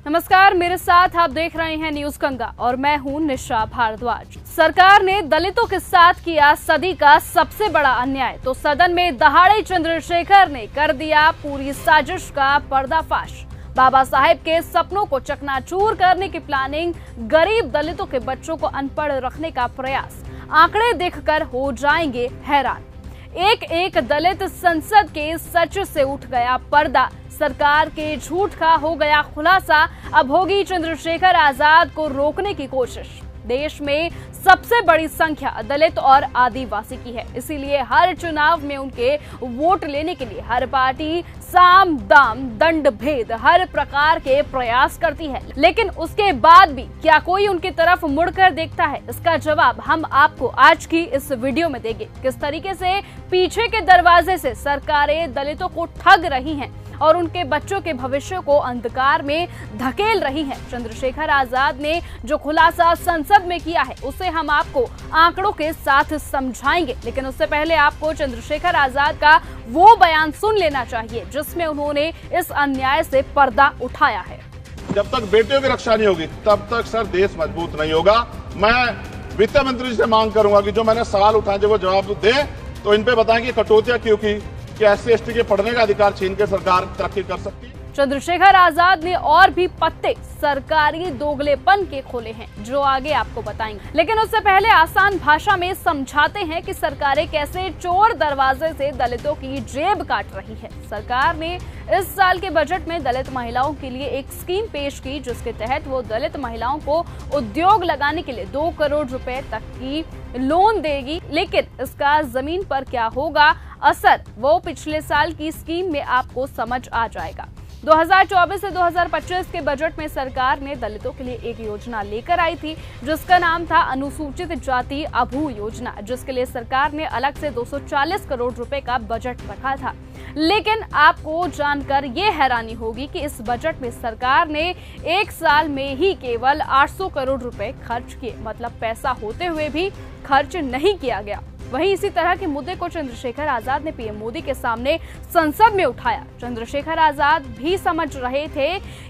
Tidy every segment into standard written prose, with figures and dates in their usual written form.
नमस्कार, मेरे साथ आप देख रहे हैं न्यूज गंगा और मैं हूं निशा भारद्वाज। सरकार ने दलितों के साथ किया सदी का सबसे बड़ा अन्याय, तो सदन में दहाड़े चंद्रशेखर ने कर दिया पूरी साजिश का पर्दाफाश। बाबा साहेब के सपनों को चकनाचूर करने की प्लानिंग, गरीब दलितों के बच्चों को अनपढ़ रखने का प्रयास, आंकड़े देखकर हो जाएंगे हैरान। एक एक दलित संसद के सच से उठ गया पर्दा, सरकार के झूठ का हो गया खुलासा। अब होगी चंद्रशेखर आजाद को रोकने की कोशिश। देश में सबसे बड़ी संख्या दलित और आदिवासी की है, इसीलिए हर चुनाव में उनके वोट लेने के लिए हर पार्टी साम दाम दंड भेद हर प्रकार के प्रयास करती है। लेकिन उसके बाद भी क्या कोई उनकी तरफ मुड़कर देखता है? इसका जवाब हम आपको आज की इस वीडियो में देंगे। किस तरीके से पीछे के दरवाजे से सरकारें दलितों को ठग रही हैं और उनके बच्चों के भविष्य को अंधकार में धकेल रही हैं। चंद्रशेखर आजाद ने जो खुलासा संसद में किया है उसे हम आपको आंकड़ों के साथ समझाएंगे, लेकिन उससे पहले आपको चंद्रशेखर आजाद का वो बयान सुन लेना चाहिए जिसमें उन्होंने इस अन्याय से पर्दा उठाया है। जब तक बेटियों की रक्षा नहीं होगी तब तक सर देश मजबूत नहीं होगा। मैं वित्त मंत्री से मांग करूंगा कि जो मैंने सवाल उठाए जब वो जवाब दे तो इन पे बताएं कि कटौतियां क्यों की, कि SC/ST के पढ़ने का अधिकार छीन के सरकार तरक्की कर सकती है। चंद्रशेखर आजाद ने और भी पत्ते सरकारी दोगलेपन के खोले हैं जो आगे आपको बताएंगे, लेकिन उससे पहले आसान भाषा में समझाते हैं कि सरकारें कैसे चोर दरवाजे से दलितों की जेब काट रही है। सरकार ने इस साल के बजट में दलित महिलाओं के लिए एक स्कीम पेश की जिसके तहत वो दलित महिलाओं को उद्योग लगाने के लिए 2 करोड़ रुपए तक की लोन देगी। लेकिन इसका जमीन पर क्या होगा असर, वो पिछले साल की स्कीम में आपको समझ आ जाएगा। 2024 से 2025 के बजट में सरकार ने दलितों के लिए एक योजना लेकर आई थी जिसका नाम था अनुसूचित जाति अभू योजना, जिसके लिए सरकार ने अलग से 240 करोड़ रुपए का बजट रखा था। लेकिन आपको जानकर ये हैरानी होगी कि इस बजट में सरकार ने एक साल में ही केवल 800 करोड़ रुपए खर्च किए, मतलब पैसा होते हुए भी खर्च नहीं किया गया। वहीं इसी तरह के मुद्दे को चंद्रशेखर आजाद ने पीएम मोदी के सामने संसद में उठाया। चंद्रशेखर आजाद भी समझ रहे थे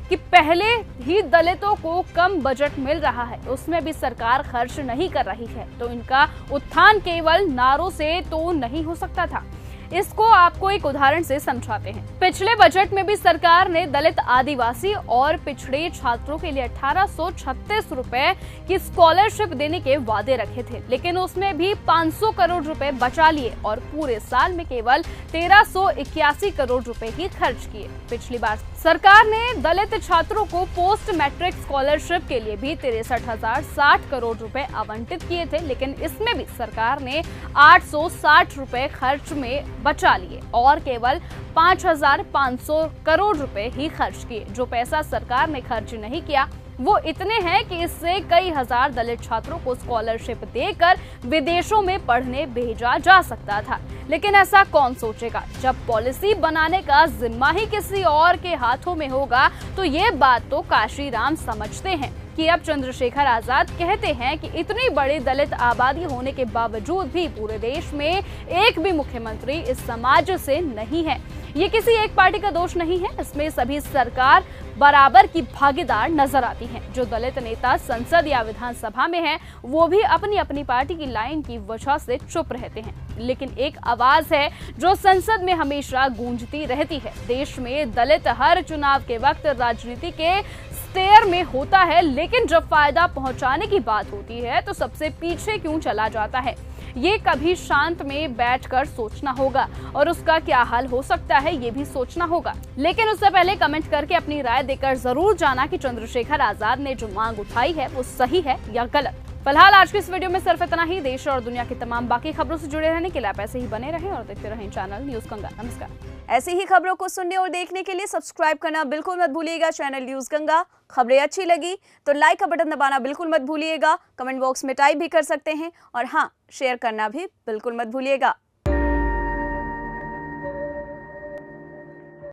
कि पहले ही दलितों को कम बजट मिल रहा है, उसमें भी सरकार खर्च नहीं कर रही है, तो इनका उत्थान केवल नारों से तो नहीं हो सकता था। इसको आपको एक उदाहरण से समझाते हैं। पिछले बजट में भी सरकार ने दलित, आदिवासी और पिछड़े छात्रों के लिए 1836 रुपए की स्कॉलरशिप देने के वादे रखे थे, लेकिन उसमें भी 500 करोड़ रुपए बचा लिए और पूरे साल में केवल 1381 करोड़ रुपए ही खर्च किए। पिछली बार सरकार ने दलित छात्रों को पोस्ट मैट्रिक स्कॉलरशिप के लिए भी 63,060 करोड़ रुपए आवंटित किए थे, लेकिन इसमें भी सरकार ने 860 रुपए खर्च में बचा लिए और केवल 5,500 करोड़ रुपए ही खर्च किए। जो पैसा सरकार ने खर्च नहीं किया वो इतने हैं कि इससे कई हजार दलित छात्रों को स्कॉलरशिप देकर विदेशों में पढ़ने भेजा जा सकता था। लेकिन ऐसा कौन सोचेगा? जब पॉलिसी बनाने का जिम्मा ही किसी और के हाथों में होगा तो ये बात तो काशीराम समझते हैं कि अब चंद्रशेखर आजाद कहते हैं कि इतनी बड़ी दलित आबादी होने के बावजूद भी पूरे देश में एक भी मुख्यमंत्री इस समाज से नहीं है। ये किसी एक पार्टी का दोष नहीं है, इसमें सभी सरकार बराबर की भागीदार नजर आती हैं। जो दलित नेता संसद या विधानसभा में हैं, वो भी अपनी अपनी पार्टी की लाइन की वजह से चुप रहते हैं, लेकिन एक आवाज है जो संसद में हमेशा गूंजती रहती है। देश में दलित हर चुनाव के वक्त राजनीति के स्टेयर में होता है, लेकिन जब फायदा पहुंचाने की बात होती है तो सबसे पीछे क्यों चला जाता है? ये कभी शांत में बैठकर सोचना होगा और उसका क्या हल हो सकता है ये भी सोचना होगा। लेकिन उससे पहले कमेंट करके अपनी राय देकर जरूर जाना कि चंद्रशेखर आजाद ने जो मांग उठाई है वो सही है या गलत। फिलहाल आज की इस वीडियो में सिर्फ इतना ही। देश और दुनिया की तमाम बाकी खबरों से जुड़े रहने के लिए आप ऐसे ही बने रहें और देखते रहें चैनल न्यूज गंगा। नमस्कार। ऐसी ही खबरों को सुनने और देखने के लिए सब्सक्राइब करना बिल्कुल मत भूलिएगा चैनल न्यूज गंगा। खबरें अच्छी लगी तो लाइक का बटन दबाना बिल्कुल मत भूलिएगा। कमेंट बॉक्स में टाइप भी कर सकते हैं और हाँ, शेयर करना भी बिल्कुल मत भूलिएगा।